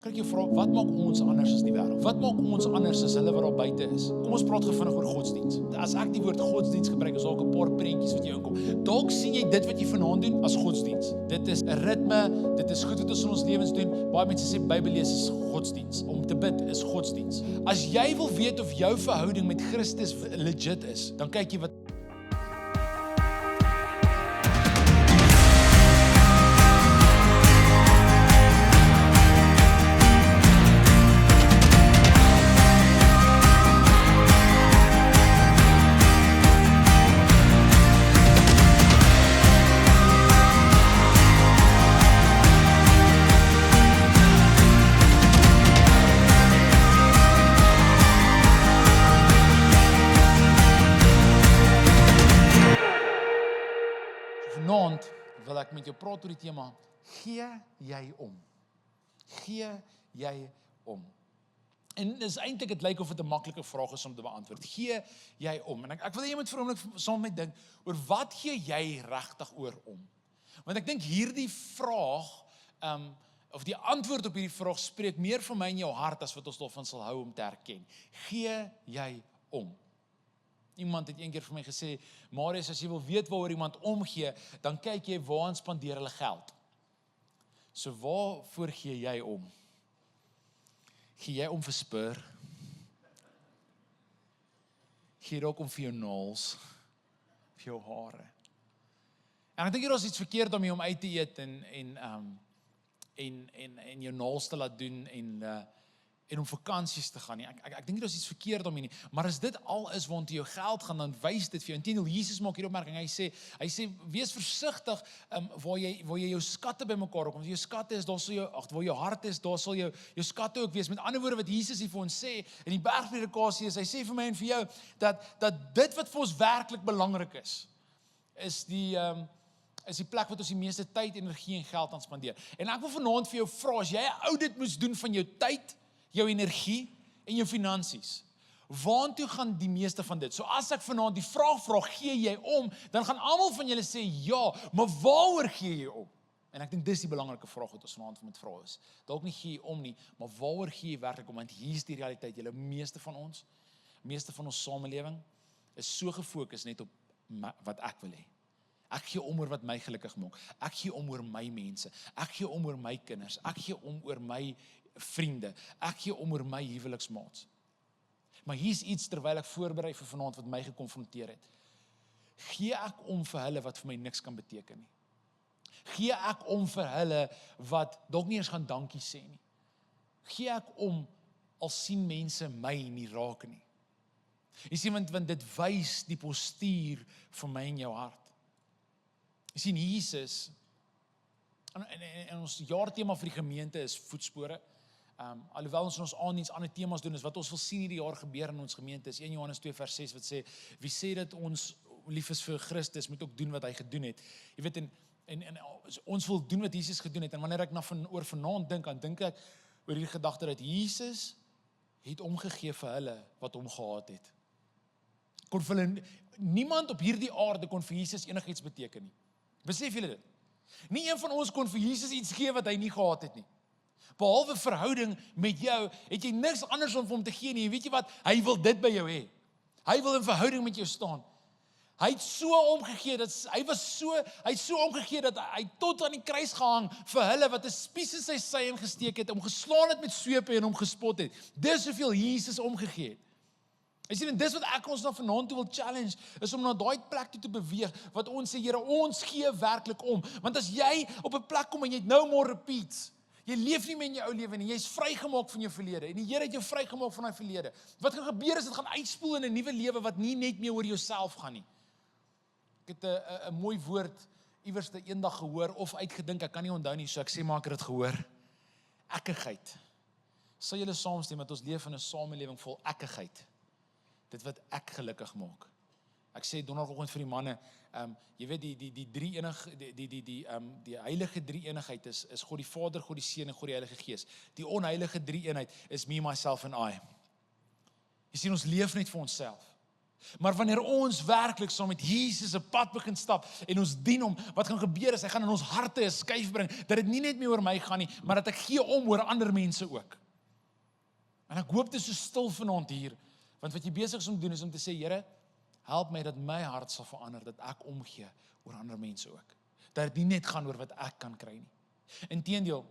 Kyk jy vra, wat maak ons anders as die wêreld? Wat maak ons anders as hulle wat daar buite is? Kom ons praat vinnig oor godsdiens. As ek die woord godsdiens gebruik, is dalk 'n paar prentjies wat jy inkom. Dalk sien jy dit wat jy vanaand doen as godsdiens. Dit is 'n ritme, dit is goed wat ons in ons lewens doen. Baie mense sê Bybel lees is godsdiens. Om te bid is godsdiens. As jy wil weet of jou verhouding met Christus legit is, dan kyk jy wat wil ek met jou praat oor die tema, gee jy om? Gee jy om? En dis eintlik, dit lyk of dit 'n maklike vraag is om te beantwoord. Gee jy om? En ek wil jy moet vir 'n oomblik saam met my dink, oor wat gee jy regtig oor om? Want ek dink hierdie vraag, of die antwoord op hierdie vraag spreek meer van my in jou hart as wat ons daarvan sal hou om te erken. Gee jy om? Iemand het een keer vir my gesê, Marius, as jy wil weet waaroor iemand omgee, dan kyk jy waaraan spandeer hulle geld. So waarvoor gee jy om? Gee jy om vir Spur? Gee jy ook om vir jou naels? Vir jou hare? En ek dink hier is iets verkeerd om uit te eet en jou naels te laat doen en om vakansies te gaan nie. Ek dink daar is iets verkeerd om hier nie. Maar as dit al is waant jou geld gaan, dan wys dit vir jou. Inteendeel, Jesus maak hier opmerking. Hy sê wees versigtig waar jy jou skatte bymekaar opkom. Jou skatte is, daar sal waar jou hart is, daar sal jou skatte ook wees. Met ander woorde wat Jesus hier vir ons sê in die bergpredikasie is, hy sê vir my en vir jou dat dit wat vir ons werklik belangrik is die plek wat ons die meeste tyd, energie en geld aan spandeer. En ek wil vanaand vir jou vra, as jy 'n audit moes doen van jou tyd, jou energie en jou finansies, waartoe gaan die meeste van dit? So as ek vanaand die vraag vra, gee jy om, dan gaan almal van julle sê ja, maar waaroor gee jy om? En ek dink dis die belangrike vraag wat ons vanaand moet vra is. Dalk nie gee jy om nie, maar waaroor gee jy werklik om? Want hier is die realiteit, julle meeste van ons samelewing is so gefokus net op wat ek wil hê. Ek gee om oor wat my gelukkig maak. Ek gee om oor my mense. Ek gee om oor my kinders. Ek gee om oor my vriende. Ek gee om oor my huweliksmaats. Maar hier's iets terwyl ek voorberei vir vanaand wat my gekonfronteer het. Gee ek om vir hulle wat vir my niks kan beteken nie? Gee ek om vir hulle wat dalk nie eens gaan dankie sê nie? Gee ek om al sien mense my nie raak nie? Jy sien, want dit wys die postuur van my en jou hart. Jy sien, Jesus, en ons jaarthema vir die gemeente is voetspore. Alhoewel ons in ons aandiens ander temas doen, is wat ons wil sien hierdie jaar gebeur in ons gemeente, is 1 Johannes 2 vers 6 wat sê, wie sê dat ons lief is vir Christus, moet ook doen wat hy gedoen het. Jy weet, en ons wil doen wat Jesus gedoen het, en wanneer ek oor vanaand dink, dan dink ek oor die gedagte dat Jesus het omgegee vir hulle wat hom gehaat het. Kon vir hulle, niemand op hierdie aarde kon vir Jesus enigiets beteken nie. Besef julle dit? Nie een van ons kon vir Jesus iets gee wat hy nie gehad het nie. Behalwe verhouding met jou, het jy niks anders om vir hom te gee nie. Weet jy wat? Hy wil dit by jou hê. Hy wil in verhouding met jou staan. Hy het so omgegee, hy het so omgegee dat hy tot aan die kruis gehang vir hulle wat 'n spies in sy sy ingesteek het, om geslaan het met swepe en hom gespot het. Dis hoeveel Jesus omgegee het. Jy sien, en dis wat ek ons na vanaand toe wil challenge, is om na daai plek toe te beweeg, wat ons sê, Here, ons gee werklik om. Want as jy op 'n plek kom en jy het no more repeats, jy leef nie meer in jou ou lewe nie, jy is vrygemaak van jou verlede, en die Here het jou vrygemaak van daai verlede. Wat gaan gebeur is, dit gaan uitspoel in 'n nuwe lewe, wat nie net meer oor jouself gaan nie. Ek het 'n mooi woord iewers eendag gehoor, of uitgedink, ek kan nie onthou nie, so ek sê maar ek het dit gehoor. Ekkigheid. Sal julle saamstem dat ons leef in 'n samelewing vol ekkigheid? Dit wat ek gelukkig maak. Ek sê donderdagoggend vir die manne, jy weet die heilige drie-eenigheid is God die Vader, God die Seun en God die Heilige Gees. Die onheilige drie-eenheid is me, myself en I. Jy sien, ons leef net vir onsself. Maar wanneer ons werklik saam met Jesus 'n pad begin stap en ons dien hom, wat gaan gebeur is, hy gaan in ons harte 'n skuif bring, dat dit nie net meer oor my gaan nie, maar dat ek gee om oor ander mense ook. En ek hoop dit is so stil vanaand hier, want wat jy besig is om te doen is om te sê, Here, help my dat my hart sal verander, dat ek omgee oor ander mense ook. Dat dit nie net gaan oor wat ek kan kry nie. Inteendeel,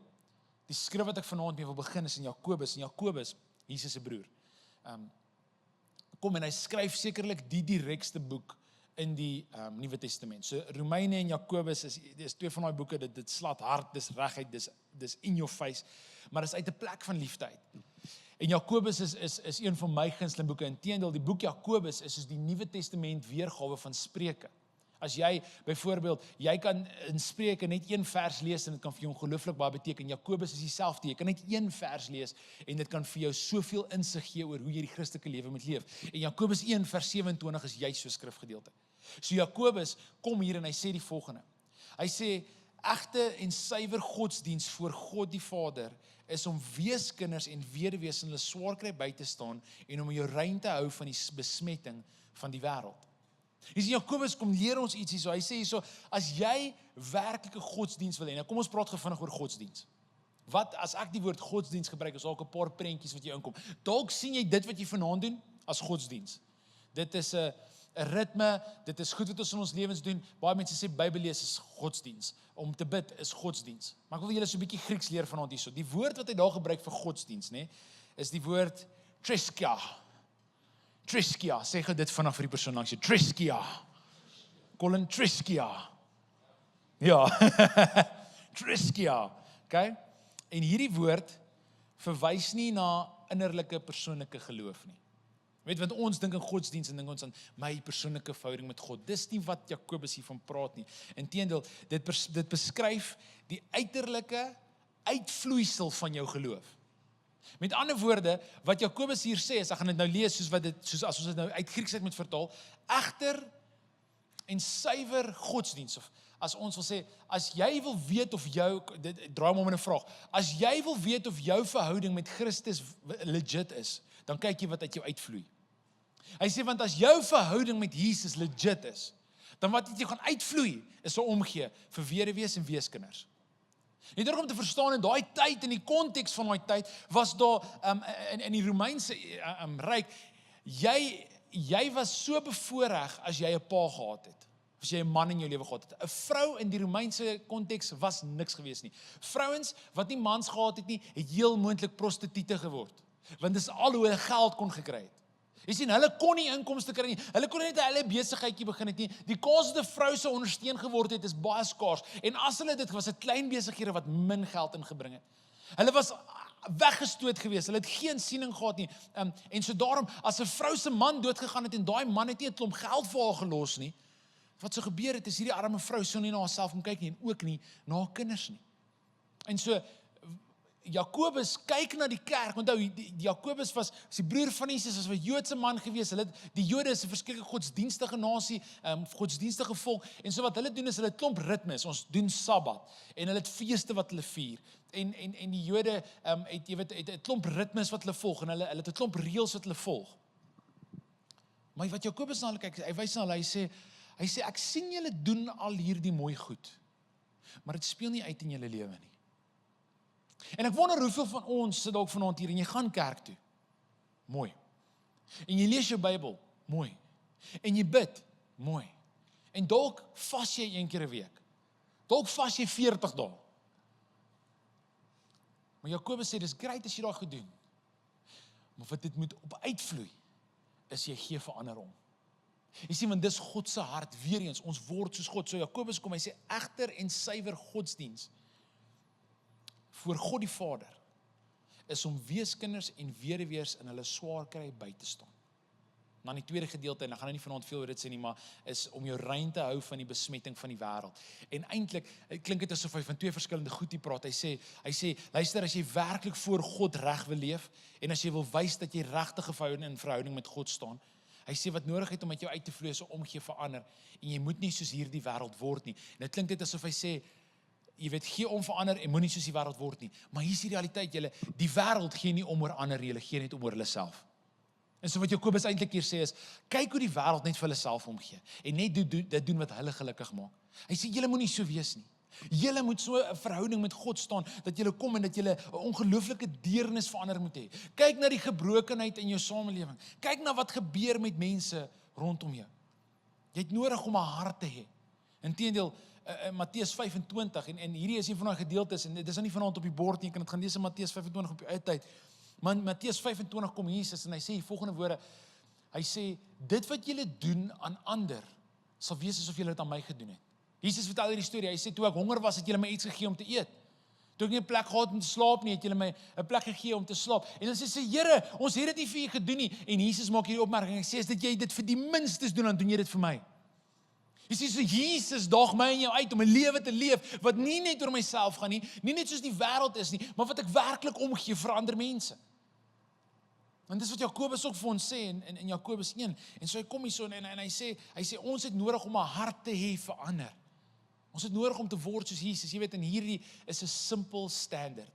die skrif wat ek vanaand mee wil begin is in Jakobus, Jesus se broer. Kom en hy skryf sekerlik die direkste boek in die Nuwe Testament. So Romeine en Jakobus is twee van daai boeke, dit slaat hard, dis reguit, dis in your face, maar is uit 'n plek van liefde uit. En Jakobus is een van my gunsteling boeke. Inteendeel, die boek Jakobus is soos die Nuwe Testament weergawe van Spreuke. As jy byvoorbeeld, jy kan in Spreuke net een vers lees en dit kan vir jou ongelooflik baie beteken. Jakobus is dieselfde. Jy kan net een vers lees en dit kan vir jou soveel insig gee oor hoe jy die Christelike lewe moet leef. En Jakobus 1 vers 27 is juist so skrifgedeelte. So Jakobus kom hier en hy sê die volgende. Hy sê, egte en suiwer godsdiens voor God die Vader is om weeskinders en weduwees in hulle swaar kry by te staan en om jou rein te hou van die besmetting van die wêreld. Hier sien Jakobus kom leer ons iets hierso. Hy sê hierso, as jy werklike godsdiens wil hê, nou kom ons praat vinnig oor godsdiens. Wat as ek die woord godsdiens gebruik, is dalk 'n paar prentjies wat jy inkom. Dalk sien jy dit wat jy vanaand doen as godsdiens. Dit is 'n ritme, dit is goed wat ons in ons lewens doen. Baie mense sê Bybel lees is godsdiens. Om te bid is godsdiens. Maar ek wil julle so 'n bietjie Grieks leer vanaand hierso. Die woord wat hy daar gebruik vir godsdiens, nê, is die woord triskia. Triskia, sê gou dit vanaf vir die persoon langs jou. Triskia. Colin Triskia. Ja. Triskia. Okay? En hierdie woord verwys nie na innerlike persoonlike geloof nie. Weet, want ons dink in godsdiens en dink ons aan my persoonlike verhouding met God. Dis nie wat Jakobus hiervan praat nie. Inteendeel, dit beskryf die uiterlike uitvloeisel van jou geloof. Met ander woorde, wat Jakobus hier sê, is, ek gaan dit nou lees soos as ons dit nou uit Grieks uit moet vertaal, egter en suiwer godsdiens, of as ons wil sê, as jy wil weet of jou, draai hom om in 'n vraag, as jy wil weet of jou verhouding met Christus legit is, dan kyk jy wat uit jou uitvloei. Hy sê, want as jou verhouding met Jesus legit is, dan wat jy gaan uitvloei, is 'n omgee vir weduwees en weeskinders. Net om te verstaan, in daai tyd, in die konteks van daai tyd, was daar, in die Romeinse ryk, jy was so bevoorreg as jy 'n pa gehad het, as jy 'n man in jou lewe gehad het. 'n Vrou in die Romeinse konteks was niks gewees nie. Vrouens wat nie mans gehad het nie, het heel moontlik prostituie geword, want dis al hoe hulle geld kon gekry het. Jy sien, hulle kon nie inkomste kry nie, hulle kon net 'n hulle besigheidjie begin het nie, die kans dat 'n vrou se ondersteun geword het, is baie skaars, en as hulle dit was 'n klein besighede wat min geld ingebring het. Hulle was weggestoot gewees, hulle het geen siening gehad nie, en so daarom, as 'n vrou se man doodgegaan het, en daai man het nie 'n klomp geld vir haar gelos nie, wat so gebeur het, is hierdie arme vrou so nie na haarself om kyk nie, en ook nie na haar kinders nie. En so, Jakobus kyk na die kerk, onthou, Jakobus was die broer van Jesus, was 'n Joodse man gewees, die Jode is 'n verskeie godsdienstige nasie, godsdienstige volk, en so wat hulle doen is, hulle klomp ritmes, ons doen Sabbat, en hulle het feeste wat hulle vier, en die Jode het 'n klomp ritmes wat hulle volg, en hulle het 'n klomp reëls wat hulle volg. Maar wat Jakobus na hulle kyk, hy wys na hulle, hy sê, ek sien julle doen al hierdie mooi goed, maar dit speel nie uit in julle lewe nie. En ek wonder hoeveel van ons sit dalk vanaand hier en jy gaan kerk toe. Mooi. En jy lees jou Bybel. Mooi. En jy bid. Mooi. En dalk vas jy een keer 'n week. Dalk vas jy 40 dae. Maar Jakobus sê, dis great as jy daai goed doen. Maar wat dit moet op uitvloei, is jy gee vir ander om. Jy sien, want dis God se hart, weer eens, ons word soos God. So Jakobus kom, hy sê, egter en suiwer godsdiens voor God die Vader, is om weeskinders en weduwees in hulle swaar kry by te staan. Dan die tweede gedeelte, en ek gaan nou nie vanaand veel oor dit sê nie, maar is om jou rein te hou van die besmetting van die wêreld. En eintlik klink dit asof hy van twee verskillende goed hier praat. Hy sê, luister, as jy werklik voor God reg wil leef, en as jy wil wys dat jy regtig in verhouding met God staan, hy sê wat nodig het om met jou uit te vloei is 'n omgee vir ander, en jy moet nie soos hierdie wêreld word nie. En dit klink dit asof hy sê, jy weet, gee om vir ander en moenie soos die wêreld word nie. Maar hier is die realiteit, julle, die wêreld gee nie om oor ander nie, hulle gee net om oor hulle self. En so wat Jakobus eintlik hier sê is, kyk hoe die wêreld net vir hulle self omgee en net dit doen wat hulle gelukkig maak. Hy sê julle moenie so wees nie. Julle moet so 'n verhouding met God staan dat julle kom en dat julle 'n ongelooflike deernis vir ander moet hê. Kyk na die gebrokenheid in jou samelewing. Kyk na wat gebeur met mense rondom jou. Jy het nodig om 'n hart te hê. Inteendeel, Matteus 25 en hierdie is een van daai gedeeltes en dit is nou nie vanaand op die bord nie, jy kan dit gaan lees in Matteus 25 op jou eie tyd. Maar in Matteus 25 kom Jesus en hy sê die volgende woorde. Hy sê dit wat julle doen aan ander sal wees asof julle dit aan my gedoen het. Jesus vertel hierdie storie. Hy sê toe ek honger was, het julle my iets gegee om te eet. Toe ek nie 'n plek gehad om te slaap nie, het julle my 'n plek gegee om te slaap. En dan sê Here, ons het dit nie vir u gedoen nie. En Jesus maak hierdie opmerking. Hy sê as dit jy dit vir die minstes doen, dan doen jy dit vir my. Jy sê so Jesus daag my en jou uit om 'n lewe te leef wat nie net oor myself gaan nie net soos die wêreld is nie, maar wat ek werklik omgee vir ander mense. En dis wat Jakobus ook vir ons sê in Jakobus 1. En so hy kom hier so en hy sê ons het nodig om 'n hart te hê vir ander. Ons het nodig om te word soos Jesus. Jy weet, en hierdie is 'n simple standard.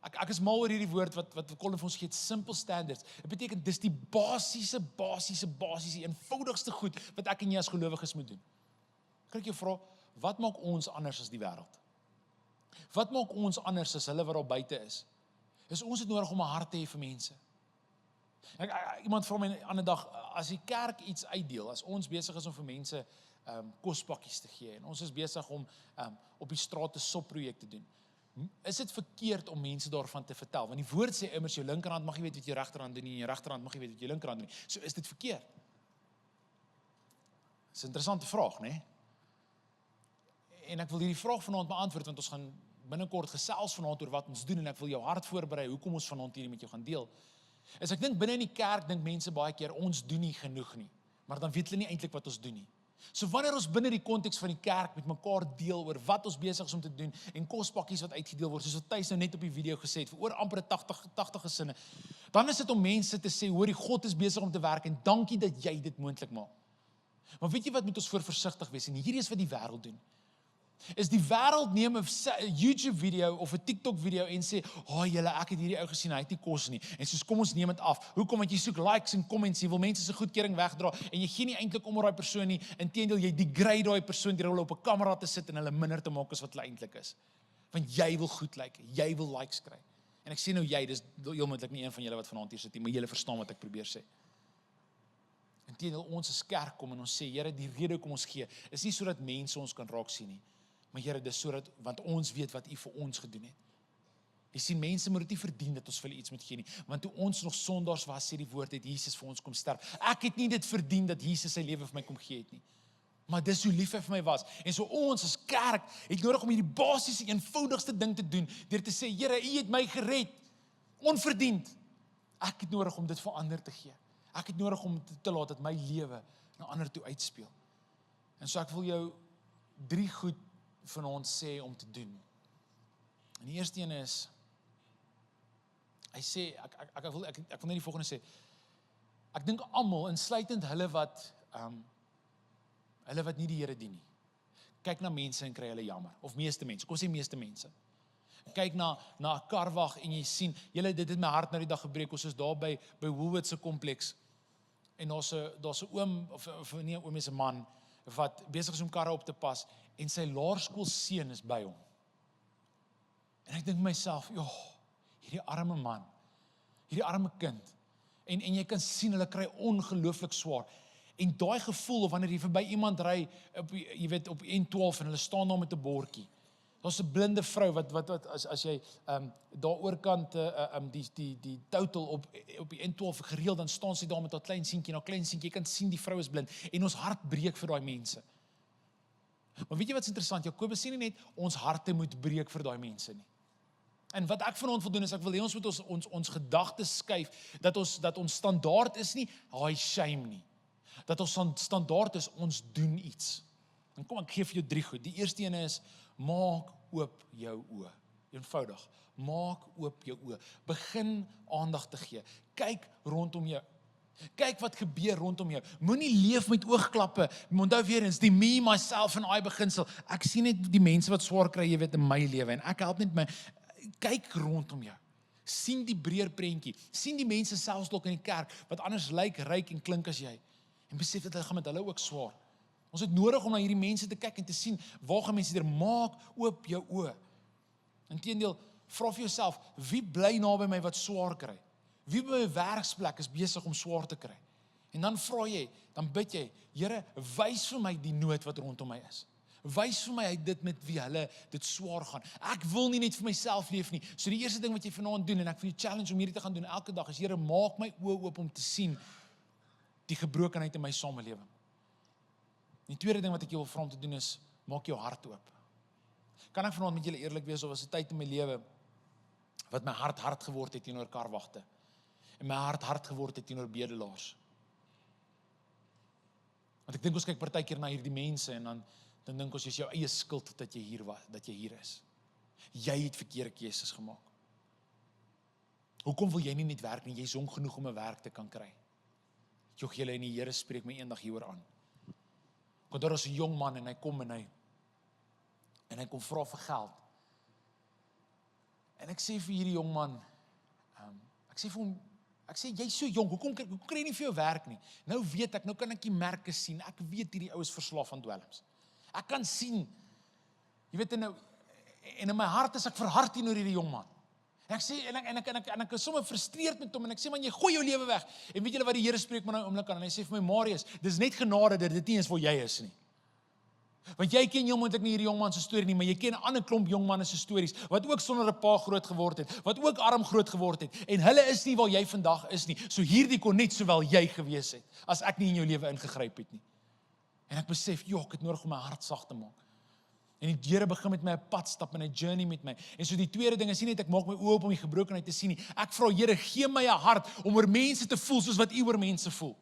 Ek is mal oor hierdie woord wat Colin vir ons gee, simple standards. Dit beteken dis die basiese, eenvoudigste goed wat ek en jy as gelowiges moet doen. Kan ek jou vra, wat maak ons anders as die wêreld? Wat maak ons anders as hulle wat daar buite is? Ons het nodig om 'n hart te hê vir mense. Iemand vra my 'n ander dag, as die kerk iets uitdeel, as ons besig is om vir mense kospakkies te gee en ons is besig om op die straat 'n sopprojek te doen, is dit verkeerd om mense daarvan te vertel? Want die woord sê immers jou linkerhand mag nie weet wat jou regterhand doen nie en jou regterhand mag nie weet wat jou linkerhand doen nie. So is dit verkeerd? Dis 'n interessante vraag, né? En ek wil hierdie vraag vanaand beantwoord want ons gaan binnekort gesels vanaand oor wat ons doen en ek wil jou hart voorberei hoekom ons vanaand hierdie met jou gaan deel. Ek dink binne in die kerk dink mense baie keer ons doen nie genoeg nie, maar dan weet hulle nie eintlik wat ons doen nie. So wanneer ons binne die konteks van die kerk met mekaar deel oor wat ons besig is om te doen en kospakkies wat uitgedeel word, soos wat Thys nou net op die video gesê het, vir oor amper 80 gesinne, dan is dit om mense te sê, hoorie, God is besig om te werk en dankie dat jy dit moontlik maak. Maar weet jy wat moet ons voor versigtig wees? En hierdie is wat die wêreld doen. Is die wêreld neem 'n YouTube video of 'n TikTok video en sê, julle, ek het hierdie ou gesien, hy het nie kos nie. En soos kom ons neem dit af. Hoekom? Want jy soek likes en comments, jy wil mense se goedkeuring wegdra en jy gee nie eintlik om oor daai persoon nie. Inteendeel, jy degrade daai persoon deur hulle op 'n kamera te sit en hulle minder te maak as wat hulle eintlik is. Want jy wil goed lyk, jy wil likes kry. En ek sê nou jy, dis heel moontlik nie een van julle wat vanaand hier sit nie, maar julle verstaan wat ek probeer sê. Inteendeel, ons as kerk kom en ons sê, Here, die rede hoekom ons gee, is nie sodat mense ons kan raak sien nie. Maar Here, dis sodat, want ons weet wat U vir ons gedoen het. Jy sien, mense moet dit nie verdien dat ons vir hulle iets moet gee nie, want toe ons nog sondaars was, sê die woord, het Jesus vir ons kom sterf. Ek het nie dit verdien dat Jesus sy lewe vir my kom gee het nie. Maar dis hoe lief hy vir my was. En so ons as kerk het nodig om hierdie basiese, eenvoudigste ding te doen, deur te sê, Here, U het my gered, onverdiend. Ek het nodig om dit vir ander te gee. Ek het nodig om te laat dat my lewe na ander toe uitspeel. En so ek wil jou 3 goed van ons sê om te doen. En die eerste een is, hy sê, ek wil net die volgende sê, ek dink almal, insluitend hulle wat nie die Here dien nie, kyk na mense en kry hulle jammer, of meeste mense, kom sê meeste mense, kyk na 'n karwag en jy sien, dit het my hart nou die dag gebreek, ons is daar by Woolworths se kompleks, en daar's 'n oom, of nie 'n oom, is 'n man, wat besig is om karre op te pas, en sy laerskoolseun is by hom. En ek dink myself, hierdie arme man, hierdie arme kind, en jy kan sien, hulle kry ongelooflik swaar, en daai gevoel, of wanneer jy verby iemand ry, jy weet, op N12, en hulle staan daar met 'n bordjie, daar's 'n blinde vrou, wat as jy daar oorkant die total op die N12 gereeld, dan staan sy daar met haar klein seentjie, jy kan sien die vrou is blind, en ons hart breek vir daai mense. Maar weet jy wat's interessant, Jakobus sê nie net, ons harte moet breek vir daai mense nie. En wat ek vanaand wil doen, is ek wil hê ons moet ons gedagtes skuif, dat ons standaard is nie, shame nie. Dat ons standaard is, ons doen iets. En kom, ek gee vir jou 3 goed. Die eerste een is, maak oop jou oë. Eenvoudig, maak oop jou oë. Begin aandag te gee. Kyk rondom jou. Kyk wat gebeur rondom jou. Moenie leef met oogklappe. Onthou weer eens, die me, myself en I beginsel. Ek sien net die mense wat swaar kry, jy weet, in my lewe, en ek help net my. Kyk rondom jou. sien die breër prentjie, sien die mense selfs dalk in die kerk, wat anders lyk, ryk en klink as jy, en besef dat hulle gaan met hulle ook swaar. Ons het nodig om na hierdie mense te kyk en te sien, waar gaan mense deur, maak oop jou oë. Inteendeel, vra vir jouself, wie bly naby my wat swaar kry? Wie by my werksplek is besig om swaar te kry? En dan vra jy, dan bid jy, Here, wys vir my die nood wat rondom my is. Wys vir my dit met wie hulle dit swaar gaan. Ek wil nie net vir myself leef nie. So die eerste ding wat jy vanaand doen, en ek wil jou challenge om hierdie te gaan doen elke dag, is, Here, maak my oë oop om te sien die gebrokenheid in my samelewing. Die tweede ding wat ek jou wil vra om te doen is, maak jou hart oop. Kan ek vanaand met julle eerlik wees, of was 'n tyd in my lewe wat my hart geword het teenoor karwagte, en my hart geword het teenoor bedelaars. Want ek dink ons kyk partykeer na hierdie mense, en dan dink ons, is jou eie skuld dat jy hier is. Jy het verkeerde keuses gemaak. Hoekom wil jy nie net werk nie? Jy is jong genoeg om 'n werk te kan kry. Jog julle, en die Here spreek my eendag hieroor aan. Want daar is 'n jong man, en hy kom en hy kom vra vir geld. En ek sê vir hierdie jong man, ek sê vir hom, jy is so jong, hoekom kry jy nie vir jou werk nie? Nou weet ek, nou kan ek die merke sien, ek weet hierdie ou is verslaaf aan dwelms. Ek kan sien, jy weet, en in my hart is ek verhard teenoor hierdie jong man. En ek sê, en ek is sommer frustreerd met hom, en ek sê, man, jy gooi jou lewe weg. En weet julle wat die Here spreek my nou oomblik aan, en hy sê vir my, Marius, dis net genade dat dit nie is waar jy is nie. Want jy ken heel moontlik nie hierdie jongman se storie nie, maar jy ken 'n ander klomp jongmanne se stories, wat ook sonder 'n pa groot geword het, wat ook arm groot geword het, en hulle is nie waar jy vandag is nie. So hierdie kon net sowel jy gewees het, as ek nie in jou lewe ingegryp het nie. En ek besef, ek het nodig om my hart sag te maak. En die Here begin met my 'n pad stap, en 'n journey met my. En so die tweede ding is nie net ek maak my oë op om die gebrokenheid te sien nie. Ek vra, Here, gee my 'n hart om oor mense te voel soos wat U oor mense voel.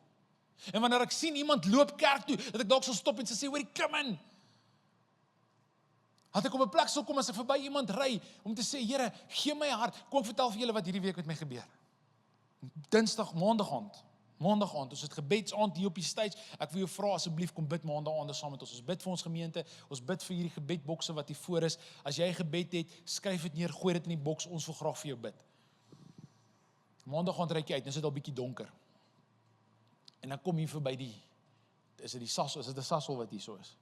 En wanneer ek sien iemand loop kerk toe, dat ek dalk sal stop en sê, hoorie, kom in. Dat ek op 'n plek sal kom as ek verby iemand ry, om te sê, Here, gee my 'n hart. Kom ek vertel vir julle wat hierdie week met my gebeur. Dinsdag, maandag aand, ons het gebedsaand hier op die stage. Ek wil jou vra, asseblief kom bid maandag aand saam met ons. Ons bid vir ons gemeente, ons bid vir hierdie gebedbokse wat hier voor is. As jy 'n gebed het, skryf dit neer, gooi dit in die boks, ons wil graag vir jou bid. Maandag aand ry ek uit, nou is dit al bietjie donker. En dan kom hier verby is dit 'n Sasol wat hier so is.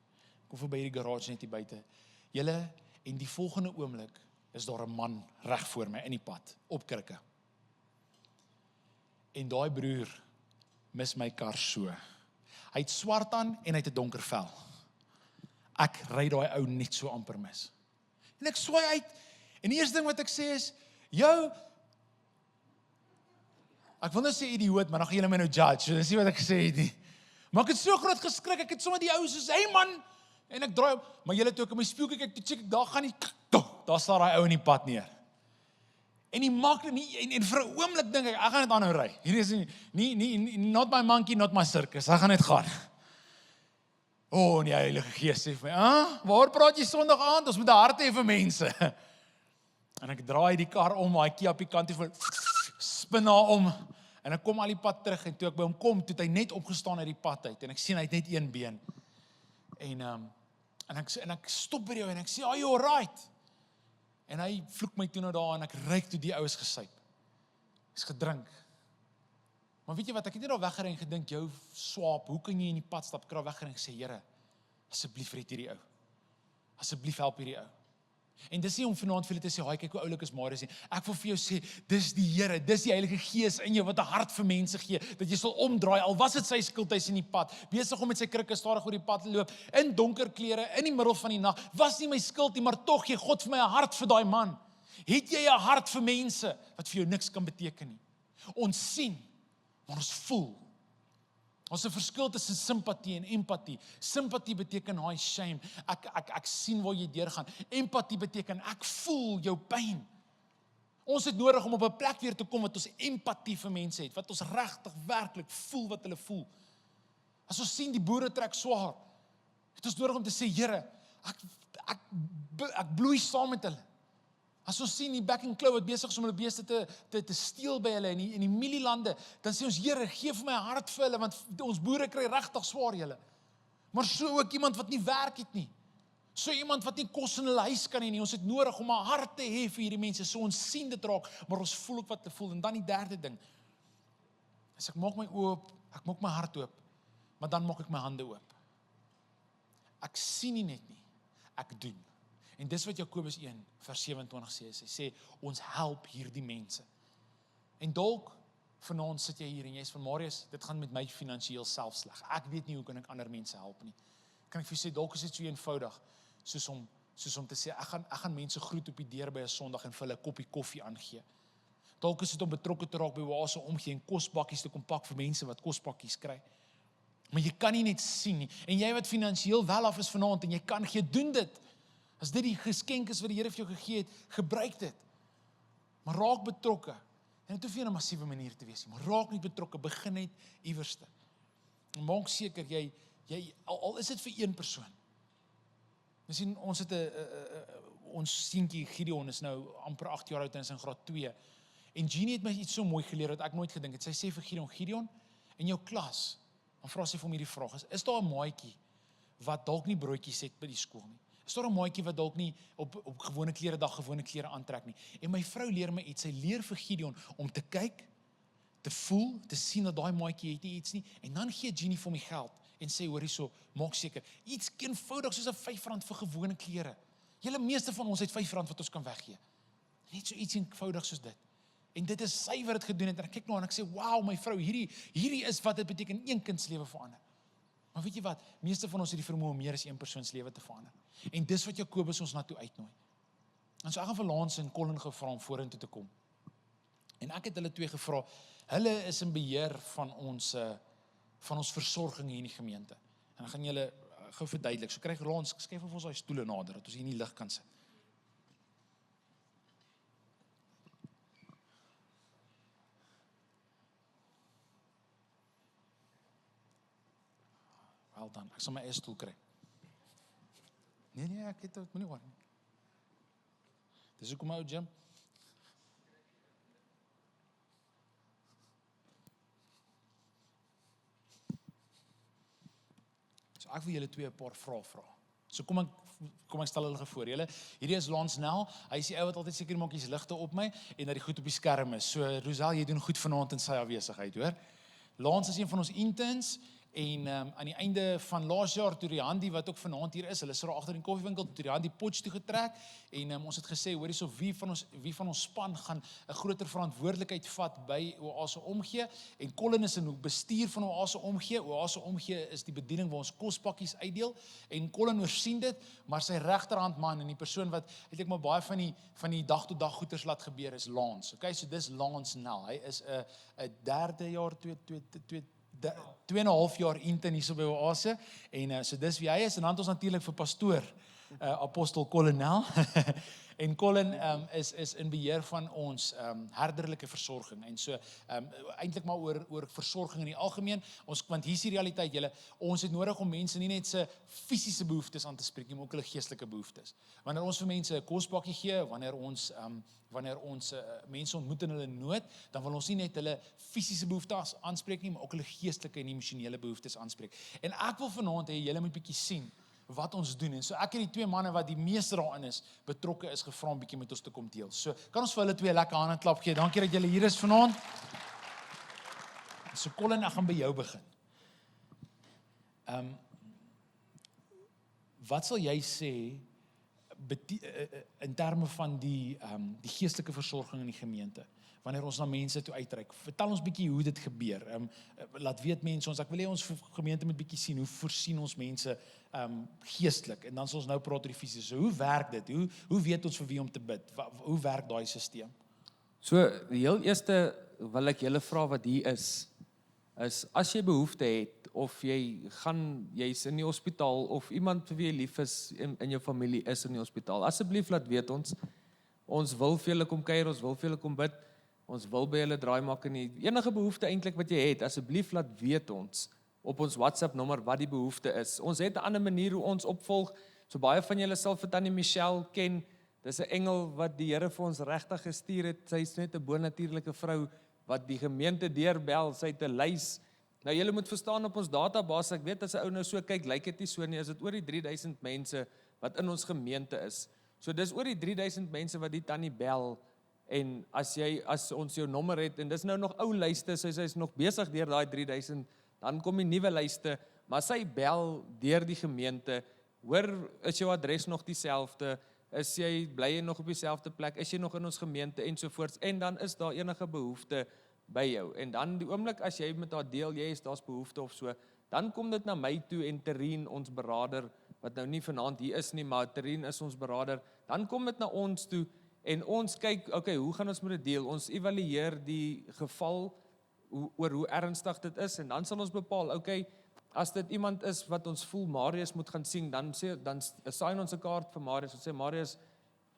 Kom verby hierdie garage net hier buite. Julle, en die volgende oomblik is daar 'n man reg voor my in die pad, op krikke. En daai broer mis my kar so. Hy het swart aan en hy het 'n donker vel. Ek ry daai ou net so amper mis. En ek swaai uit, en die eerste ding wat ek sê is, ek wil nou sê idioot, maar dan gaan julle my nou judge, so dis nie wat ek gesê het nie. Maar ek het so groot geskrik, ek het sommer die ou soos, hey man, en ek draai op, maar julle toe ek in my spieël kyk, toe check ek, daar gaan nie, daar staan daai ou in die pad neer. En die maak nie, en vir 'n oomblik dink ek gaan net aanhou ry. Hierdie is nie, not my monkey, not my circus, ek gaan net gaan. En die Heilige Gees sê vir my, waar praat jy Sondag aand? Ons moet 'n hart hê vir mense. En ek draai die kar om, hy kie op die kant van, spin haar om, en ek kom al die pad terug, en toe ek by hom kom, toe het hy net opgestaan uit die pad uit, en ek sien hy het net een been. En ek stop by die ou, en ek sê, are you alright? En hy vloek my toe nou daar, en ek ruik toe die ou is gesuip. Is gedrink. Maar weet jy wat, ek het nie daar weggery en gedink, jou swaap, hoe kan jy in die pad stap? Ek het daar weggery en gesê, Here, asseblief red hierdie ou. Asseblief help hierdie ou. En dis nie om vanaand vir julle te sê, kyk hoe oulik is Marius nie. Ek wil vir jou sê, dis die Here, dis die Heilige Gees in jou wat 'n hart vir mense gee, dat jy sal omdraai, al was dit sy skuld, hy's in die pad, besig om met sy krikke stadig oor die pad te loop, in donker klere, in die middel van die nag, was nie my skuld nie, maar tog gee God vir my 'n hart vir daai man. Het jy 'n hart vir mense, wat vir jou niks kan beteken nie? Ons sien, maar ons voel. Ons 'n verskil tussen simpatie en empatie. Simpatie beteken hy shame. Ek sien waar jy deurgaan. Empatie beteken ek voel jou pyn. Ons het nodig om op 'n plek weer te kom wat ons empatie vir mense het, wat ons regtig werklik voel wat hulle voel. As ons sien die boere trek swaar, het ons nodig om te sê, Here, ek bloei saam met hulle. As ons sien die Back and Claw wat besig is om hulle beeste te steel by hulle in die mielielande, dan sê ons, Here, gee vir my 'n hart vir hulle, want ons boere kry regtig swaar julle. Maar so ook iemand wat nie werk het nie. So iemand wat nie kos in hulle huis kan hê nie, ons het nodig om 'n hart te hê vir hierdie mense, so ons sien dit raak, maar ons voel ook wat te voel. En dan die derde ding, as ek maak my oë oop, ek maak my hart oop, maar dan maak ek my hande oop. Ek sien nie net nie, ek doen. En dis wat Jakobus 1 vers 27 sê, hy sê, ons help hierdie mense. En dalk vanaand sit jy hier en jy is van Marius, dit gaan met my finansiëel self sleg. Ek weet nie hoe kan ek ander mense help nie. Kan ek vir jou sê, dalk is dit so eenvoudig, soos om te sê, ek gaan mense groet op die deur by 'n Sondag en vir hulle 'n koppie koffie aangee. Dalk is dit om betrokke te raak by Oase omgee en kosbakkies te kom pak vir mense wat kosbakkies kry. Maar jy kan nie net sien nie. En jy wat finansiëel wel af is vanaand en jy kan gee, doen dit. As dit die geskenk is wat die Here vir jou gegee het, gebruik dit. Maar raak betrokke. En dit hoef nie 'n massiewe manier te wees nie, maar raak net betrokke, begin net iewerste. En maak seker jy al is dit vir een persoon. Ons sien ons het ons seentjie Gideon is nou amper 8 jaar oud en is in graad 2. En Jeannie het my iets so mooi geleer wat ek nooit gedink het. Sy sê vir Gideon, in jou klas, dan vra sy vir hom hierdie vraag, is daar 'n maatjie wat dalk nie broodjies het by die skool nie? Is daar 'n maatjie wat dalk nie op gewone klere dag gewone klere aantrek nie? En my vrou leer my iets. Sy leer vir Gideon om te kyk, te voel, te sien dat daai maatjie het nie iets nie, en dan gee Jeannie vir hom die geld en sê, hoor hierso, maak seker, iets eenvoudig soos 'n R5 vir gewone klere. Julle meeste van ons het R5 wat ons kan weggee. Net so iets eenvoudig soos dit. En dit is sy wat dit gedoen het, en ek kyk nou en ek sê, wow, my vrou, hierdie is wat dit beteken, een kind se lewe verander. Maar weet jy wat, meeste van ons het die vermoë om meer as een persoon se lewe te verander. En dis wat Jakobus ons na toe uitnooi. En so ek gaan vir Lance en Colin gevra om vorentoe te kom. En ek het hulle twee gevra, hulle is in beheer van ons versorging hier in die gemeente. En dan gaan julle gou verduidelik. So kry Lance, skuif vir ons daai stoele nader, dat ons hier in die lig kan sit. Wel dan, ek sal my eie stoel kry. Nee, ek het dit moenie hoor nie. Dis hoekom ou Jim. So ek wil julle twee 'n paar vrae vra. So kom ek stel hulle voor. Julle, hierdie is Lance Nel. Hy is die ou wat altyd seker maak hier's ligte op my en dat die goed op die skerm is. So Rosel, jy doen goed vanaand in sy afwesigheid, hoor. Lance is een van ons interns. En aan die einde van laas jaar, toe die Handi wat ook vanaand hier is, hulle is daar agter in die koffiewinkel, toe die Handi potch toe getrek, en ons het gesê, hoor hierso, wie van ons span gaan 'n groter verantwoordelikheid vat by Oase Omgee, en Colin is in bestuur van Oase Omgee. Oase Omgee is die bediening waar ons kospakkies uitdeel, en Colin oorsien dit, maar sy regterhand man en die persoon wat eintlik maar baie van die dag tot dag goeders laat gebeur is Lance. Okay, so dis Lance Nel. Hy is 'n derde jaar 2,5 jaar intern hier so by Oase, en so dis wie hy is, en dan het ons natuurlik vir pastoor, apostel Colin Nel, en Colin is in beheer van ons herderlike versorging, en so eintlik maar oor versorging in die algemeen, want hier is die realiteit, julle, ons het nodig om mense nie net se fisiese behoeftes aan te spreek nie, maar ook hulle geestelike behoeftes. Wanneer ons vir mense 'n kosbakkie gee, wanneer ons mense ontmoet in hulle nood, dan wil ons nie net hulle fisiese behoeftes aanspreek nie, maar ook hulle geestelike en emosionele behoeftes aanspreek. En ek wil vanaand hê julle moet bietjie sien wat ons doen. En so ek het die twee manne wat die meeste daarin is, betrokke is, gevra om bietjie met ons te kom deel. So kan ons vir hulle twee lekker hande klap gee. Dankie dat julle hier is vanaand. So Colin, ek gaan by jou begin. Wat sal jy sê in terme van die geestelike versorging in die gemeente, wanneer ons na mense toe uitreik? Vertel ons bietjie hoe dit gebeur. Laat weet mense ons, ek wil hê ons gemeente moet bietjie sien, hoe voorsien ons mense geestelik, en dan sal ons nou praat oor die fisiese. So, hoe werk dit? Hoe weet ons vir wie om te bid? Hoe werk daai stelsel? So, die heel eerste wil ek julle vra wat hier is as jy behoefte het, of jy's in die hospitaal, of iemand vir wie jy lief is in jou familie is in die hospitaal, asseblief laat weet ons wil vir julle kom kuier, ons wil vir julle kom bid, ons wil by julle draai maak, en enige behoefte eintlik wat jy het, asseblief laat weet ons op ons WhatsApp nommer wat die behoefte is. Ons het 'n ander manier hoe ons opvolg, so baie van julle sal vir Tannie Michelle ken, dis 'n engel wat die Here vir ons regtig gestuur het, sy is net 'n bonatuurlike vrou, wat die gemeente deurbel, sy het 'n lys. Nou julle moet verstaan op ons database, ek weet as 'n ou nou so kyk, lyk dit nie so nie, is dit oor die 3000 mense wat in ons gemeente is. So dis oor die 3000 mense wat die tannie bel, en as ons jou nommer het, en dis nou nog ou lyste, so sy is nog besig deur daai 3000, dan kom die nuwe lyste, maar sy bel deur die gemeente, hoor, is jou adres nog dieselfde, bly jy nog op dieselfde plek, is jy nog in ons gemeente, ensovoorts, en dan is daar enige behoefte by jou, en dan die oomblik as jy met haar deel, daar's behoefte of so, dan kom dit na my toe, en Terien, ons beraader, wat nou nie vanaand hier is nie, maar Terien is ons beraader, dan kom dit na ons toe, en ons kyk, okay, hoe gaan ons met dit deel? Ons evalueer die geval, oor hoe ernstig dit is, en dan sal ons bepaal, okay, as dit iemand is wat ons voel Marius moet gaan sien, dan sign ons 'n kaart vir Marius, en sê Marius,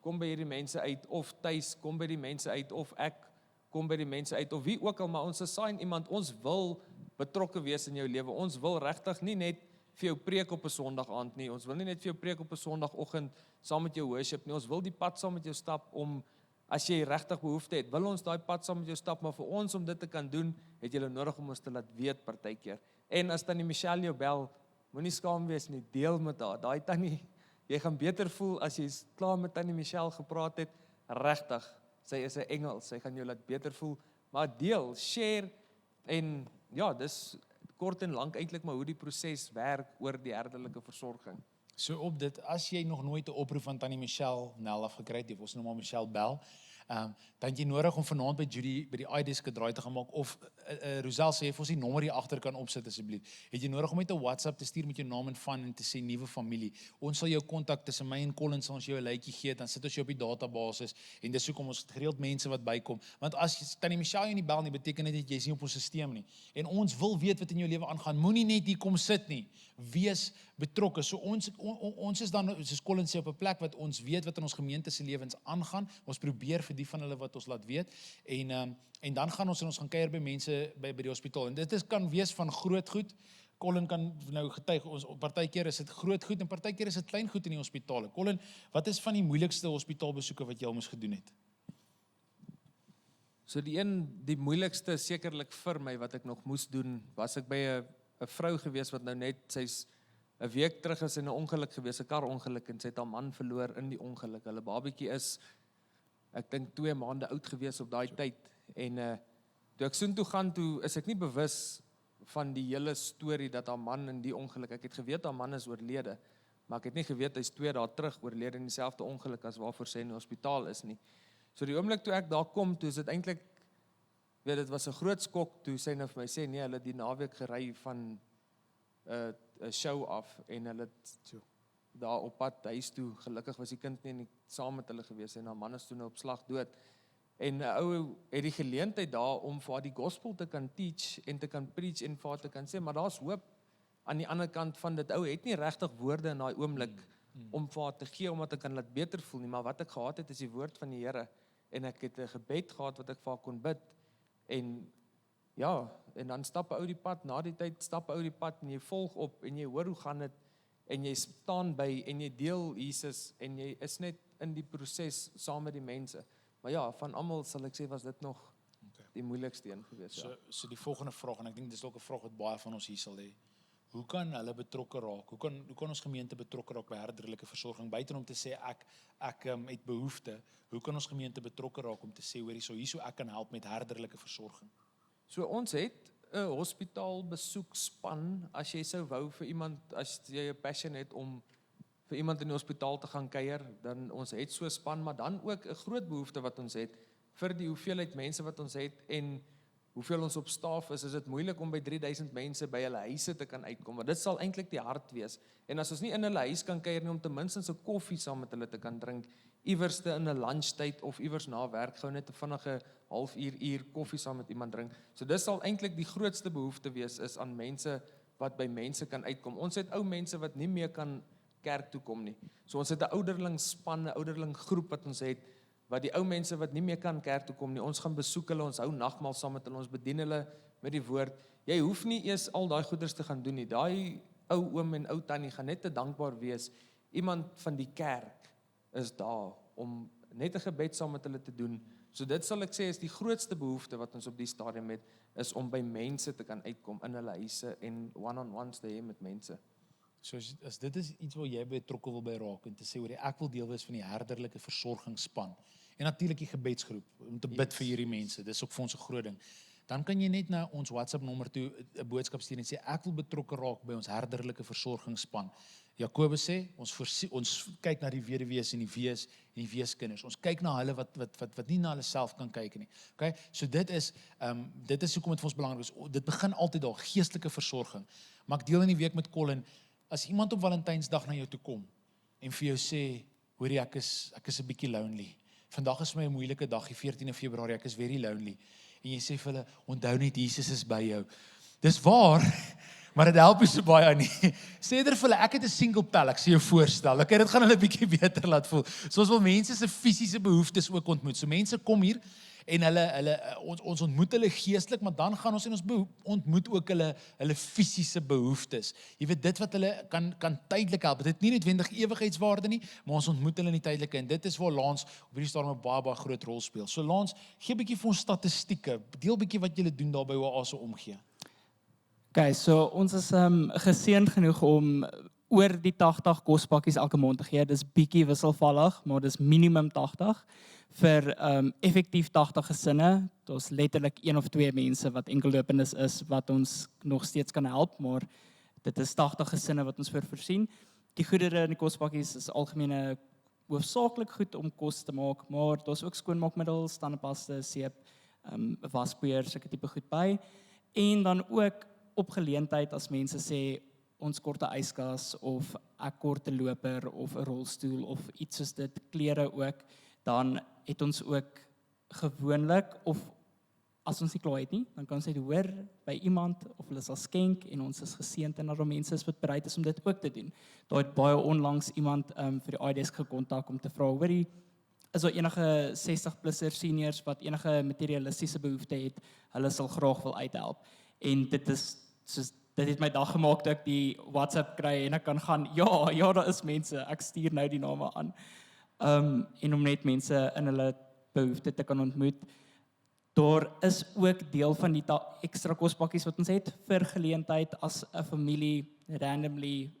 kom by hierdie mense uit, of Thys, kom by die mense uit, of ek, kom by die mense uit, of wie ook al, maar ons assign iemand, ons wil betrokke wees in jou lewe, ons wil regtig nie net vir jou preek op 'n Sondag aand nie, ons wil nie net vir jou preek op 'n Sondagoggend saam met jou worship nie, ons wil die pad saam met jou stap om, as jy regtig behoefte het, wil ons daai pad saam met jou stap, maar vir ons om dit te kan doen, het jy nodig om ons te laat weet partykeer. En as tannie Michelle jou bel, moenie skaam wees nie, deel met haar. Daai tannie, jy gaan beter voel as jy klaar met tannie Michelle gepraat het, regtig. Sy is 'n engel, sy gaan jou laat beter voel, maar deel, share, en ja, dis kort en lank eintlik maar hoe die proses werk oor die herderlike versorging. So op dit, as jy nog nooit 'n oproep van tannie Michelle Nel afgekry het, jy wil nou maar Michelle bel, dan het jy nodig om vanaand by Judy by die iDesk 'n draai te gaan maak, of Rosel sê vir ons die nommer hier agter kan opsit asseblief. Het jy nodig om met 'n WhatsApp te stuur met jou naam en van en te sê nuwe familie. Ons sal jou kontak tussen my en Colin, sal ons jou 'n lytjie gee, dan sit ons jou op die database, en dis hoekom ons gereeld mense wat bykom. Want as tannie Michelle jou nie bel nie, beteken dit jy's nie op ons stelsel nie. En ons wil weet wat in jou lewe aangaan. Moenie net hier kom sit nie. Wees betrokke. So ons is dan, soos Colin sê, op 'n plek wat ons weet wat in ons gemeente se lewens aangaan. Ons probeer vir die van hulle wat ons laat weet, en dan gaan ons gaan kuier by mense by die hospitaal, en dit kan wees van groot goed. Colin kan nou getuig, ons partykeer is dit groot goed, en partykeer is dit klein goed in die hospitale. Colin, wat is van die moeilikste hospitaalbesoeke wat jy al moes gedoen het? So die moeilikste sekerlik vir my wat ek nog moes doen, was ek by 'n vrou gewees wat nou net, sy's 'n week terug is in 'n ongeluk gewees, 'n karongeluk, en sy het haar man verloor in die ongeluk. Hulle babietjie is, ek dink 2 maande oud gewees op daai tyd, en toe ek soontoe gaan, toe is ek nie bewus van die hele storie dat haar man in die ongeluk, ek het geweet haar man is oorlede, maar ek het nie geweet hy's 2 dae terug oorlede in dieselfde ongeluk as waarvoor sy in die hospitaal is nie. So die oomblik toe ek daar kom, toe is dit eintlik, dit was 'n groot skok, toe sy nou vir my sê, nee, hulle het die naweek gery van 'n show af, en hulle het daar op pad huis toe, gelukkig was die kind nie saam met hulle gewees, en haar man is toe nou op slag dood. En 'n ou het die geleentheid daar om vir haar die gospel te kan teach en te kan preach en vir haar te kan sê, maar daar's hoop aan die ander kant van dit. Ou het nie regtig woorde in daai oomblik om vir haar te gee, om haar te kan laat beter voel nie, maar wat ek gehad het is die woord van die Here, en ek het 'n gebed gehad wat ek vir haar kon bid, en ja, en dan stap 'n ou die pad, na die tyd stap 'n ou die pad, en jy volg op, en jy hoor hoe gaan dit, en jy staan by, en jy deel Jesus, en jy is net in die proses saam met die mense. Maar ja, van almal sal ek sê, was dit nog die moeilikste een gewees. So die volgende vraag, en ek dink dis ook 'n vraag wat baie van ons hier sal hê. Hoe kan hulle betrokke raak? Hoe kan ons gemeente betrokke raak by herderlike versorging? Buiten om te sê ek het behoefte, hoe kan ons gemeente betrokke raak om te sê, hierso ek kan help met herderlike versorging? So ons het 'n hospitaalbesoekspan, as jy sou wou vir iemand, as jy 'n passion het om vir iemand in die hospitaal te gaan kuier, dan ons het so 'n span, maar dan ook 'n groot behoefte wat ons het, vir die hoeveelheid mense wat ons het, en hoeveel ons op staf is dit moeilik om by 3000 mense by hulle huise te kan uitkom, maar dit sal eintlik die hart wees, en as ons nie in hulle huis kan kuier nie, om ten minste 'n koffie saam met hulle te kan drink, iewerste in 'n lunchtyd, of iewers na werk, gou net 'n vinnige halfuur koffie saam met iemand drink, so dis sal eintlik die grootste behoefte wees, is aan mense wat by mense kan uitkom. Ons het ou mense wat nie meer kan kerk toe kom nie, so ons het 'n ouderlingsspan, 'n ouderlinggroep wat ons het, wat die ou mense wat nie meer kan kerk toe kom nie, ons gaan besoek hulle, ons hou nagmaal saam met hulle, ons bedien hulle met die woord. Jy hoef nie eers al daai goeders te gaan doen nie, daai ou oom en ou tannie gaan net te dankbaar wees, iemand van die kerk is daar, om net 'n gebed saam met hulle te doen, so dit sal ek sê is die grootste behoefte wat ons op die stadium het, is om by mense te kan uitkom in hulle huise, en one-on-ones te hê met mense. So as dit is iets waar jy betrokke wil by raak en te sê, ek wil deel wees van die herderlike versorgingsspan. En natuurlik die gebedsgroep, om te bid vir hierdie mense, dis ook vir ons 'n groot ding. Dan kan jy net na ons WhatsApp nommer toe 'n boodskap stuur en sê, ek wil betrokke raak by ons herderlike versorgingsspan. Jakobus sê, ons kyk na die weduwees en die weeskinders. Ons kyk na hulle wat nie na hulle self kan kyk nie. Okay? So dit is hoekom dit vir ons belangrik is. Dit begin altyd daar, geestelike versorging. Maar ek deel in die week met Colin, as iemand op Valentynsdag na jou toe kom en vir jou sê, hoorie, ek is 'n bietjie lonely. Vandag is vir my 'n moeilike dag, die 14de Februarie, ek is very lonely. En jy sê vir hulle, onthou net, Jesus is by jou. Dis waar, maar dit help nie so baie nie. Sê vir hulle, ek het 'n single pel, ek sê jou voorstel. Okay, dit gaan hulle 'n bietjie beter laat voel. So ons wil mense se fisiese behoeftes ook ontmoet. So mense kom hier en ons ontmoet hulle geestelik, maar dan gaan ons en ons ontmoet ook hulle fisiese behoeftes. Jy weet, dit wat hulle kan tydelik help. Dit het nie noodwendig ewigheidswaarde nie, maar ons ontmoet hulle in die tydelike en dit is waar Lance op hierdie stadium 'n baie groot rol speel. So Lance, gee 'n bietjie vir ons statistieke. Deel 'n bietjie wat julle doen daar by Oase omgee. Okay, so ons is geseënd genoeg om oor die 80 kospakkies elke maand te gee. Dis bietjie wisselvallig, maar dis minimum 80 vir effektief 80 gesinne. Daar's letterlik 1 of 2 mense wat enkellopendes is wat ons nog steeds kan help, maar dit is 80 gesinne wat ons voorsien. Die goedere in die kospakkies is algemene hoofsaaklik goed om kos te maak, maar daar's ook skoonmaakmiddels, tandepasta, seep, waspoeier, sulke tipe goed by. En dan ook op geleentheid as mense sê ons kort 'n yskas of ek kort 'n loper of 'n rolstoel of iets soos dit, klere ook, dan het ons ook gewoonlik, of as ons nie klaar het nie, dan kan ons dit hoor by iemand of hulle sal skenk en ons is geseënd en daar mense is wat bereid is om dit ook te doen. Daar het baie onlangs iemand vir die iDesk gekontak om te vra, hoorie, is daar enige 60-plusser seniors wat enige materialistiese behoefte het, hulle sal graag wil uithelp. En dit het my dag gemaak dat ek die WhatsApp kry en ek kan gaan, ja, daar is mense, ek stuur nou die name aan. En om net mense in hulle behoefte te kan ontmoet. Daar is ook deel van die ekstra kospakkies wat ons het vir geleentheid as 'n familie randomly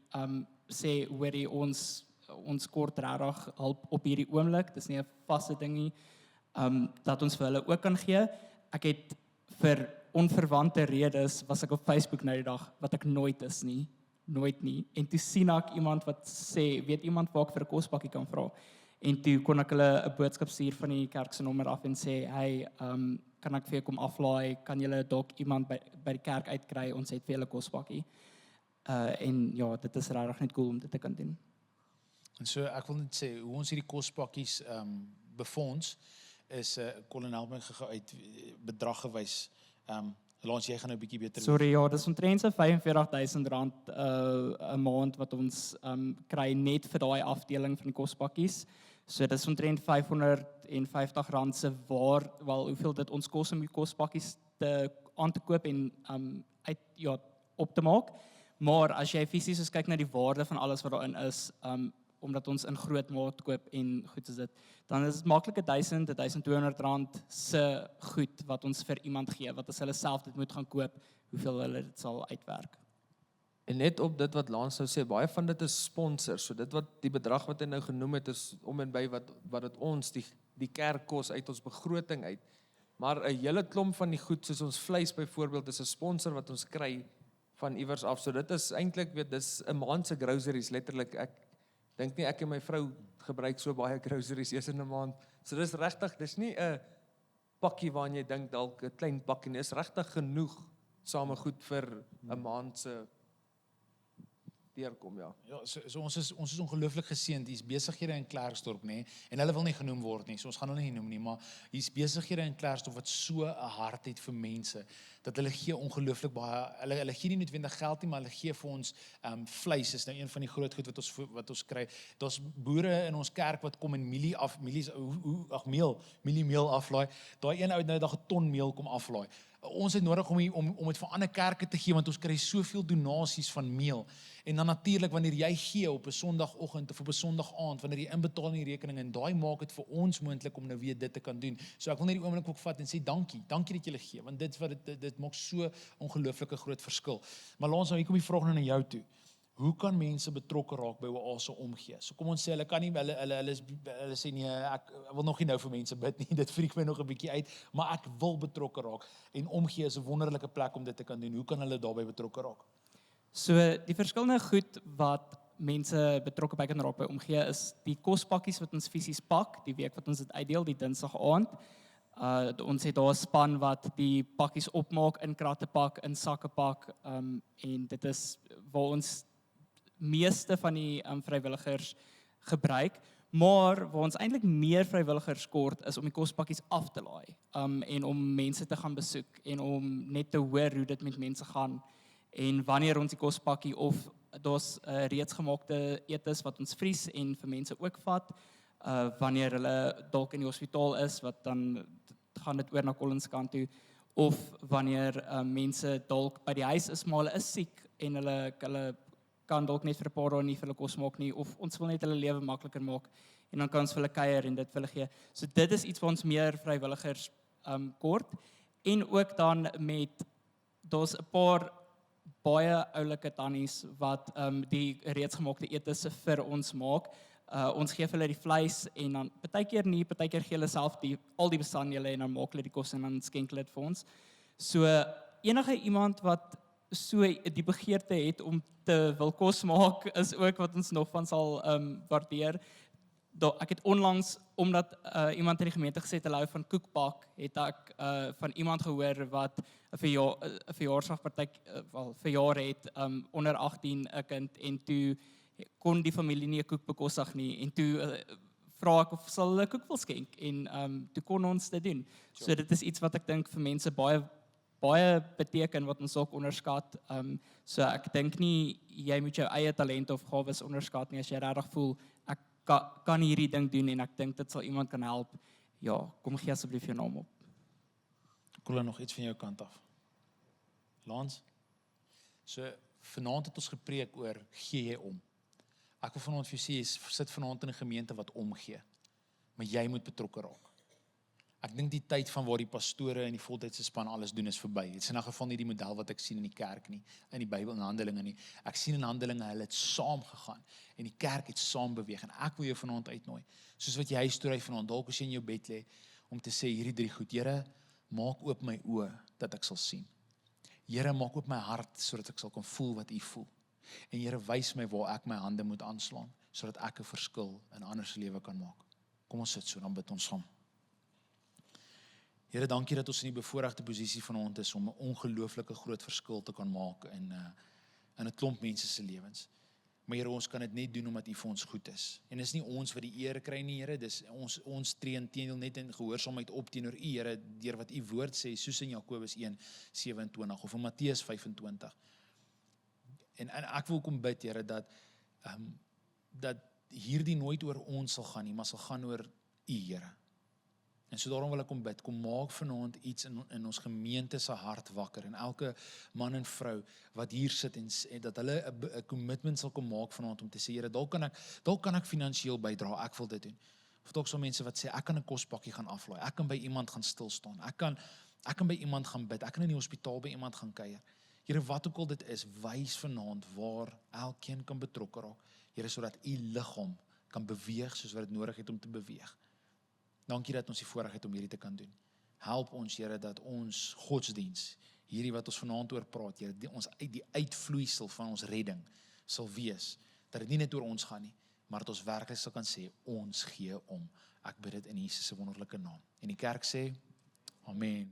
sê, hoorie, ons kort regtig hulp op hierdie oomblik, dis nie 'n vaste ding nie, dat ons vir hulle ook kan gee. Ek het vir onverwante redes was ek op Facebook nou die dag, wat ek nooit is nie, en toe sien ek iemand wat sê, weet iemand waar ek vir 'n kospakkie kan vra, en toe kon ek hulle 'n boodskap stuur van die kerk se nommer af en sê, hey, kan ek vir jou kom aflaai, kan julle dalk iemand by die kerk uitkry, ons het vir julle kospakkie, en ja, dit is regtig net cool om dit te kan doen. En so, ek wil net sê, hoe ons hierdie kospakkies befonds, is Colin help my gou uit bedrag gewys. Lance, jy gaan nou 'n bietjie beter. Sorry, ja, dis omtrent so R45,000 'n maand wat ons kry net vir daai afdeling van die kospakkies. So dis omtrent R550 se hoeveel dit ons kos om die kospakkies aan te koop en op te maak. Maar as jy fisies kyk na die waarde van alles wat daarin is, omdat ons in groot maat koop en goed is dit, dan is dit maklik R1,000-1,200 se goed wat ons vir iemand gee, wat as hulle self dit moet gaan koop, hoeveel hulle dit sal uitwerk. En net op dit wat Lance nou sê, baie van dit is sponsors, so dit wat die bedrag wat hy nou genoem het, is om en by wat dit ons, die kerk kos uit ons begroting uit. Maar 'n hele klomp van die goed, soos ons vleis byvoorbeeld, is 'n sponsor wat ons kry van iewers af, so dit is eintlik, dis 'n maand se groceries, letterlik, ek dink nie ek en my vrou gebruik so baie groceries eers in 'n maand. So dis regtig, dis nie 'n pakkie waarin jy dink dalk 'n klein pakkie nie, is regtig genoeg same goed vir 'n maand se deurkom, ja. Ja, so ons is ongelooflik geseënd. Hier's besighede in Klerksdorp, nê, en hulle wil nie genoem word nie. So ons gaan hulle nie noem nie, maar hier's besighede in Klerksdorp wat so 'n hart het vir mense dat hulle gee ongelooflik baie. Hulle gee nie noodwendig geld nie, maar hulle gee vir ons vleis is nou een van die groot goed wat ons kry. Daar's boere in ons kerk wat kom en meel aflaai. Daai een ou nou dag 'n ton meel kom aflaai. Ons het nodig om dit vir ander kerke te gee, want ons kry soveel donasies van meel. En dan natuurlik, wanneer jy gee op 'n Sondagoggend of op 'n Sondagaand, wanneer jy inbetaal in die rekening, en daai maak dit vir ons moontlik om nou weer dit te kan doen. So ek wil net die oomblik ook vat en sê dankie dat julle gee, want dit maak so ongelooflike groot verskil. Maar Lance, nou hier kom die vraag nou na jou toe. Hoe kan mense betrokke raak by Oase omgee? So kom ons sê, hulle kan nie, hulle sê nee, ek wil nog nie nou vir mense bid nie, dit freak my nog 'n bietjie uit, maar ek wil betrokke raak, en omgee is 'n wonderlike plek om dit te kan doen. Hoe kan hulle daarbey betrokke raak? So die verskillende goed wat mense betrokke by kan raak by omgee is die kospakkies wat ons fisies pak, die week wat ons dit uitdeel, die Dinsdag aand. Ons het daar 'n span wat die pakkies opmaak, in kratte pak, in sakke pak, en dit is waar ons meeste van die vrywilligers gebruik, maar waar ons eintlik meer vrywilligers kort is om die kospakkies af te laai, en om mense te gaan besoek en om net te hoor hoe dit met mense gaan, en wanneer ons die kospakkie of daar's reeds gemaakte etes wat ons vries en vir mense ook vat, wanneer hulle dalk in die hospitaal is, wat dan gaan dit oor na Collins kant toe, of wanneer mense dalk by die huis is, maar hulle is siek en hulle kan dalk net vir 'n paar dae nie vir hulle kos maak nie, of ons wil net hulle lewe makliker maak, en dan kan ons vir hulle kuier en dit vir hulle gee. So dit is iets waar ons meer vrywilligers kort, en ook dan daar's 'n paar baie oulike tannies wat die reeds gemaakte etes vir ons maak. Ons gee vir hulle die vleis en dan partykeer nie, partykeer gee hulle self al die bestanddele en dan maak hulle die kos en dan skenk hulle dit vir ons. So enige iemand wat so die begeerte het om te wil kos maak, is ook wat ons nog van sal waardeer. Ek het onlangs, omdat iemand in die gemeente gesê het hulle hou van koekbak, het ek van iemand gehoor wat 'n verjaarsdagpartyt verjaar het, onder 18 'n kind, en toe kon die familie nie 'n koek bekostig nie, en toe vra ek of sal hulle koek wil skenk, en toe kon ons dit doen. So dit is iets wat ek dink vir mense baie beteken, wat ons ook onderskat. So ek dink nie jy moet jou eie talent of gawes onderskat nie, as jy regtig voel ek kan hierdie ding doen en ek dink dit sal iemand kan help. Ja, kom gee asseblief jou naam op. Kolle, nog iets van jou kant af. Lans, so vanaand het ons gepreek oor gee jy om. Ek wil vanaand vir jou sê, jy sit vanaand in 'n gemeente wat omgee, maar jy moet betrokke raak. Ek dink die tyd van waar die pastore en die voltydse span alles doen is verby. Dit is in 'n geval nie die model wat ek sien in die kerk nie, in die Bybel en Handelinge nie. Ek sien in Handelinge hulle het saam gegaan en die kerk het saam beweeg, en ek wil jou vanaand uitnooi. Soos wat jy huis toe ry vanaand, dalk as jy in jou bed lê, om te sê hierdie 3 goed: Here, maak oop my oë dat ek sal sien. Here, maak oop my hart sodat ek sal kan voel wat U voel. En Here, wys my waar ek my hande moet aanslaan sodat ek 'n verskil in ander se lewe kan maak. Kom ons sit so, dan bid ons saam. Here, dankie dat ons in die bevoorregte posisie vanaand is om 'n ongelooflike groot verskil te kan maak in 'n klomp mense se lewens. Maar Here, ons kan dit net doen omdat U vir ons goed is. En dis nie ons wat die eer kry nie, Here, dis ons tree inteendeel net in gehoorsaamheid op teenoor U, Here, deur wat U woord sê, soos in Jakobus 1:27 of in Matteus 25. En ek wil kom bid, Here, dat hierdie nooit oor ons sal gaan nie, maar sal gaan oor U, Here. En so daarom wil ek kom bid, kom maak vanaand iets in ons gemeente se hart wakker, en elke man en vrou wat hier sit, en dat hulle 'n commitment sal kom maak vanaand om te sê, Here, dalk kan ek finansiëel bydra, ek wil dit doen. Of dalk so mense wat sê, ek kan 'n kospakkie gaan aflaai, ek kan by iemand gaan stil staan, ek kan by iemand gaan bid, ek kan in die hospitaal by iemand gaan kuier. Here, wat ook al dit is, wys vanaand waar elkeen kan betrokke raak, Here, sodat U liggaam kan beweeg soos wat dit nodig het om te beweeg. Dankie dat ons die voorreg het om hierdie te kan doen. Help ons, Here, dat ons godsdiens, hierdie wat ons vanaand oor praat, Here, die uitvloeisel van ons redding sal wees, dat dit nie net oor ons gaan nie, maar dat ons werklik sal kan sê, ons gee om. Ek bid dit in Jesus se wonderlike naam. En die kerk sê, Amen.